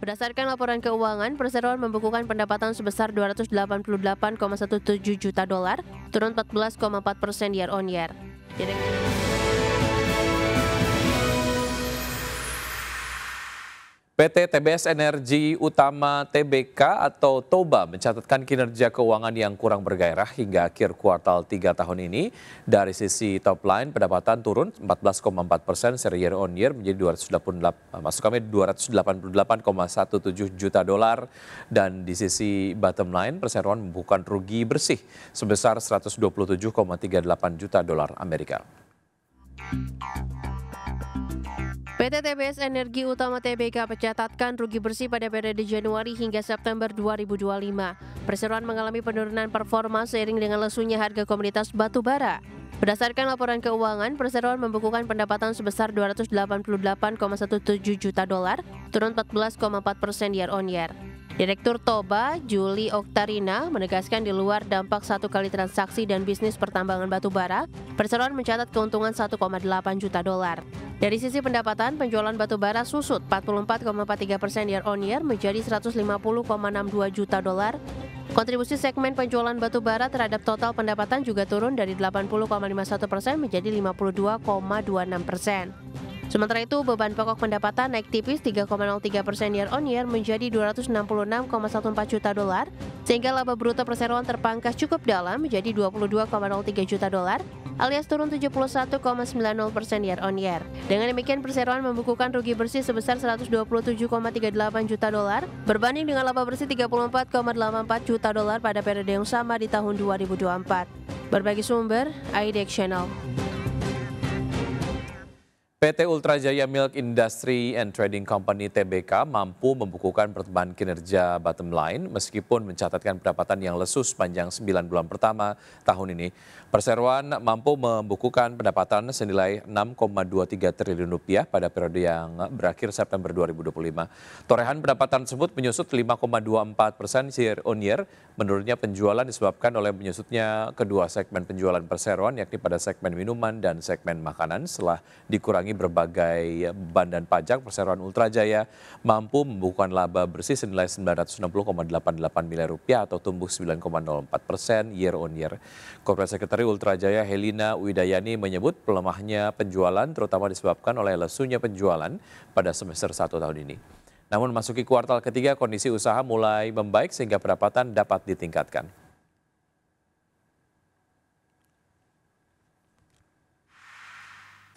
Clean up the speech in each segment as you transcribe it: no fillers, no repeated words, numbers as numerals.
Berdasarkan laporan keuangan, perseroan membukukan pendapatan sebesar 288,17 juta dolar, turun 14,4% year on year. PT TBS Energi Utama Tbk atau TOBA mencatatkan kinerja keuangan yang kurang bergairah hingga akhir kuartal 3 tahun ini. Dari sisi top line, pendapatan turun 14,4% year on year menjadi 288,17 juta dolar. Dan di sisi bottom line, perseroan membukukan rugi bersih sebesar 127,38 juta dolar Amerika. PT TBS Energi Utama Tbk mencatatkan rugi bersih pada periode Januari hingga September 2025. Perseroan mengalami penurunan performa seiring dengan lesunya harga komoditas batu bara. Berdasarkan laporan keuangan, perseroan membukukan pendapatan sebesar 288,17 juta dolar, turun 14,4% year on year. Direktur TOBA, Julie Oktarina, menegaskan di luar dampak satu kali transaksi dan bisnis pertambangan batu bara, perseroan mencatat keuntungan 1,8 juta dolar. Dari sisi pendapatan, penjualan batu bara susut 44,43% year on year menjadi 150,62 juta dolar. Kontribusi segmen penjualan batu bara terhadap total pendapatan juga turun dari 80,51% menjadi 52,26%. Sementara itu, beban pokok pendapatan naik tipis 3,03% year on year menjadi 266,14 juta dolar, sehingga laba bruto perseroan terpangkas cukup dalam menjadi 22,03 juta dolar, alias turun 71,90% year on year. Dengan demikian, perseroan membukukan rugi bersih sebesar 127,38 juta dolar, berbanding dengan laba bersih 34,84 juta dolar pada periode yang sama di tahun 2024. Berbagi sumber, IDX Channel. PT Ultra Jaya Milk Industry and Trading Company (TBK) mampu membukukan pertumbuhan kinerja bottom line meskipun mencatatkan pendapatan yang lesu sepanjang 9 bulan pertama tahun ini. Perseroan mampu membukukan pendapatan senilai 6,23 triliun rupiah pada periode yang berakhir September 2025. Torehan pendapatan tersebut menyusut 5,24% year on year. Menurutnya penjualan disebabkan oleh menyusutnya kedua segmen penjualan perseroan, yakni pada segmen minuman dan segmen makanan. Setelah dikurangi berbagai beban dan pajak, perseroan Ultra Jaya mampu membukukan laba bersih senilai 960,88 miliar rupiah atau tumbuh 9,04% year on year. Corporate Secretary Ultra Jaya Helina Widayani menyebut pelemahnya penjualan terutama disebabkan oleh lesunya penjualan pada semester 1 tahun ini. Namun memasuki kuartal ketiga, kondisi usaha mulai membaik sehingga pendapatan dapat ditingkatkan.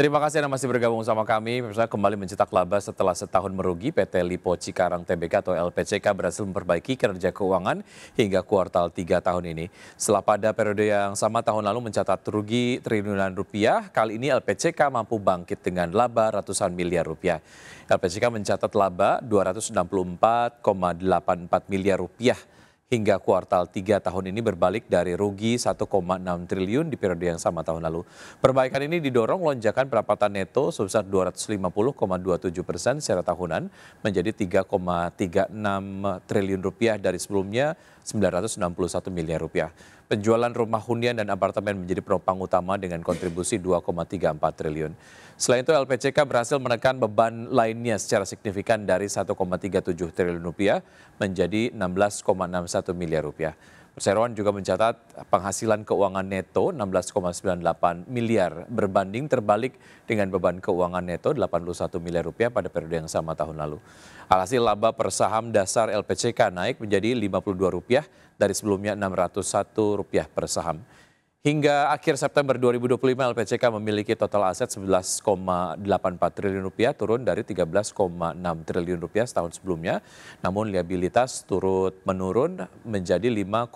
Terima kasih Anda masih bergabung sama kami. Pemirsa, kembali mencetak laba setelah setahun merugi, PT Lipo Cikarang Tbk atau LPCK berhasil memperbaiki kinerja keuangan hingga kuartal 3 tahun ini. Setelah pada periode yang sama tahun lalu mencatat rugi triliunan rupiah, kali ini LPCK mampu bangkit dengan laba ratusan miliar rupiah. LPCK mencatat laba 264,84 miliar rupiah hingga kuartal 3 tahun ini, berbalik dari rugi 1,6 triliun di periode yang sama tahun lalu. Perbaikan ini didorong lonjakan pendapatan neto sebesar 250,27% secara tahunan menjadi 3,36 triliun rupiah dari sebelumnya 961 miliar rupiah. Penjualan rumah hunian dan apartemen menjadi penopang utama dengan kontribusi 2,34 triliun. Selain itu, LPCK berhasil menekan beban lainnya secara signifikan dari 1,37 triliun rupiah menjadi 16,61 miliar rupiah. Perseroan juga mencatat penghasilan keuangan neto 16,98 miliar, berbanding terbalik dengan beban keuangan neto 81 miliar rupiah pada periode yang sama tahun lalu. Alhasil laba per saham dasar LPCK naik menjadi Rp52 dari sebelumnya Rp601 per saham. Hingga akhir September 2025, LPCK memiliki total aset 11,84 triliun rupiah, turun dari 13,6 triliun rupiah setahun sebelumnya. Namun liabilitas turut menurun menjadi 5,14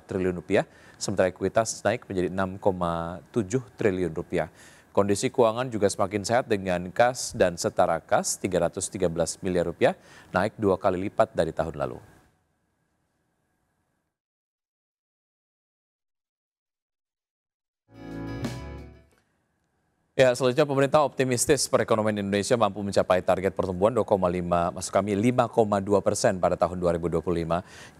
triliun rupiah, sementara ekuitas naik menjadi 6,7 triliun rupiah. Kondisi keuangan juga semakin sehat dengan kas dan setara kas 313 miliar rupiah, naik 2 kali lipat dari tahun lalu. Ya, selanjutnya pemerintah optimistis perekonomian Indonesia mampu mencapai target pertumbuhan 5,2% pada tahun 2025.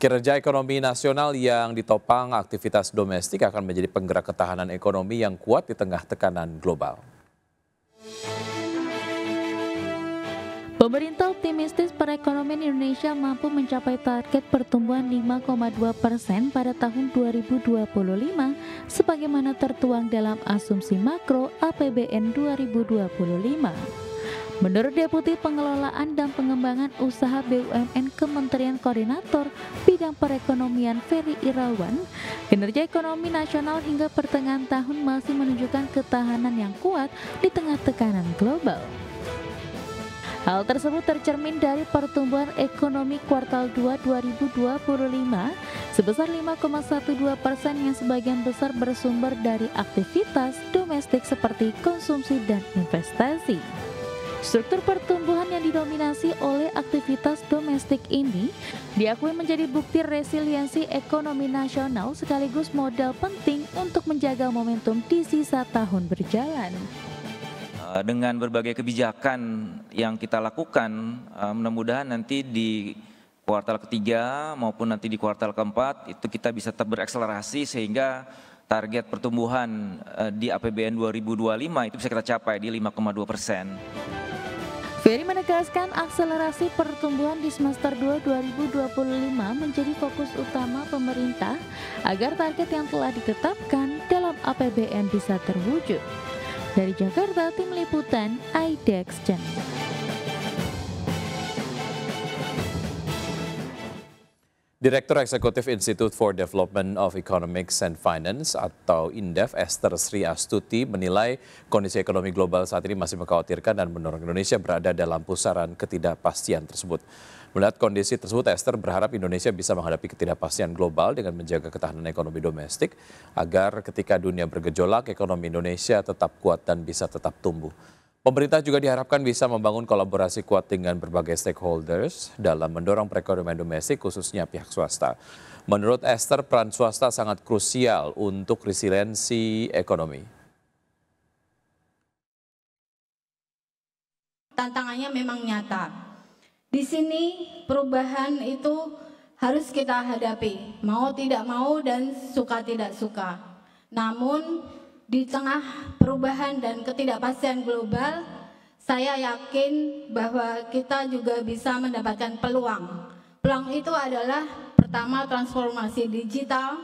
Kinerja ekonomi nasional yang ditopang aktivitas domestik akan menjadi penggerak ketahanan ekonomi yang kuat di tengah tekanan global. Pemerintah optimistis perekonomian Indonesia mampu mencapai target pertumbuhan 5,2% pada tahun 2025 sebagaimana tertuang dalam asumsi makro APBN 2025. Menurut Deputi Pengelolaan dan Pengembangan Usaha BUMN Kementerian Koordinator Bidang Perekonomian Ferry Irawan, kinerja ekonomi nasional hingga pertengahan tahun masih menunjukkan ketahanan yang kuat di tengah tekanan global. Hal tersebut tercermin dari pertumbuhan ekonomi kuartal 2 2025 sebesar 5,12% yang sebagian besar bersumber dari aktivitas domestik seperti konsumsi dan investasi. Struktur pertumbuhan yang didominasi oleh aktivitas domestik ini diakui menjadi bukti resiliensi ekonomi nasional sekaligus modal penting untuk menjaga momentum di sisa tahun berjalan. Dengan berbagai kebijakan yang kita lakukan, mudah-mudahan nanti di kuartal ketiga maupun nanti di kuartal keempat itu kita bisa tetap berakselerasi sehingga target pertumbuhan di APBN 2025 itu bisa kita capai di 5,2%. Ferry menegaskan akselerasi pertumbuhan di semester 2 2025 menjadi fokus utama pemerintah agar target yang telah ditetapkan dalam APBN bisa terwujud. Dari Jakarta, Tim Liputan IDEX Channel. Direktur Eksekutif Institute for Development of Economics and Finance atau INDEF Esther Sri Astuti menilai kondisi ekonomi global saat ini masih mengkhawatirkan dan mendorong Indonesia berada dalam pusaran ketidakpastian tersebut. Melihat kondisi tersebut, Esther berharap Indonesia bisa menghadapi ketidakpastian global dengan menjaga ketahanan ekonomi domestik agar ketika dunia bergejolak, ekonomi Indonesia tetap kuat dan bisa tetap tumbuh. Pemerintah juga diharapkan bisa membangun kolaborasi kuat dengan berbagai stakeholders dalam mendorong perekonomian domestik khususnya pihak swasta. Menurut Esther, peran swasta sangat krusial untuk resiliensi ekonomi. Tantangannya memang nyata. Di sini perubahan itu harus kita hadapi, mau tidak mau dan suka tidak suka. Namun di tengah perubahan dan ketidakpastian global, saya yakin bahwa kita juga bisa mendapatkan peluang. Peluang itu adalah pertama transformasi digital,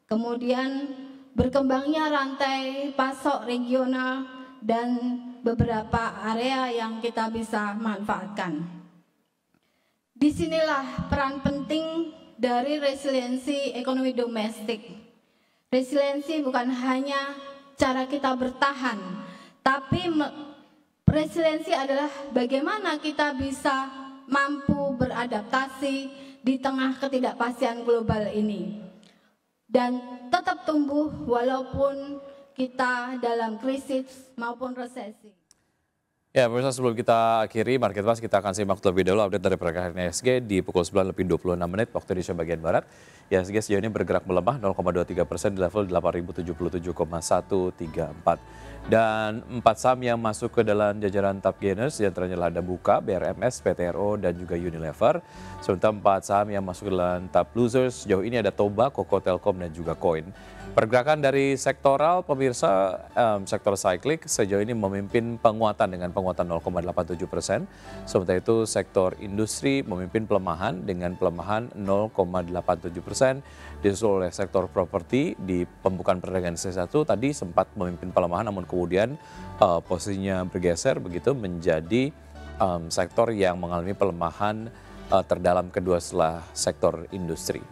kemudian berkembangnya rantai pasok regional dan beberapa area yang kita bisa manfaatkan. Disinilah peran penting dari resiliensi ekonomi domestik. Resiliensi bukan hanya cara kita bertahan, tapi resiliensi adalah bagaimana kita bisa mampu beradaptasi di tengah ketidakpastian global ini dan tetap tumbuh walaupun kita dalam krisis maupun resesi. Ya, pemirsa, sebelum kita akhiri Market Plus, kita akan simak terlebih dahulu update dari pergerakan IHSG di pukul 9:26 waktu Indonesia bagian Barat. IHSG sejauh ini bergerak melemah 0,23% di level 8.077,134. Dan 4 saham yang masuk ke dalam jajaran top gainers diantaranya Lada Buka, BRMS, PTRO, dan juga Unilever. Sementara 4 saham yang masuk ke dalam top losers sejauh ini ada Toba, Koko Telkom, dan juga Koin. Pergerakan dari sektoral, pemirsa, sektor cyclic sejauh ini memimpin penguatan dengan penguatan 0,87%. Sementara itu sektor industri memimpin pelemahan dengan pelemahan 0,87%. Disusul oleh sektor properti di pembukaan perdagangan sesi 1 tadi sempat memimpin pelemahan, namun kemudian posisinya bergeser begitu menjadi sektor yang mengalami pelemahan terdalam kedua setelah sektor industri.